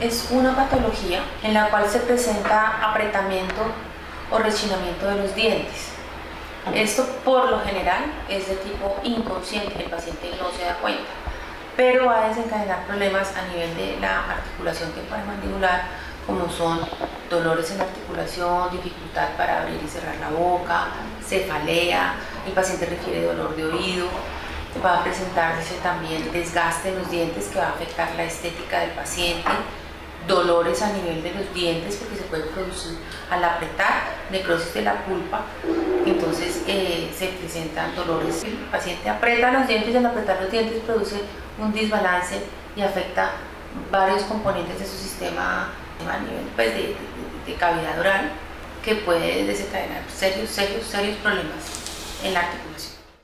es una patología en la cual se presenta apretamiento o rechinamiento de los dientes. Esto por lo general es de tipo inconsciente, el paciente no se da cuenta, pero va a desencadenar problemas a nivel de la articulación temporomandibular, como son dolores en la articulación, dificultad para abrir y cerrar la boca, cefalea, el paciente refiere dolor de oído, va a presentarse también desgaste en los dientes que va a afectar la estética del paciente, dolores a nivel de los dientes porque se puede producir al apretar, necrosis de la pulpa, entonces se presentan dolores. El paciente aprieta los dientes y al apretar los dientes produce un desbalance y afecta varios componentes de su sistema a nivel pues, de cavidad oral, que puede desencadenar serios problemas en la articulación.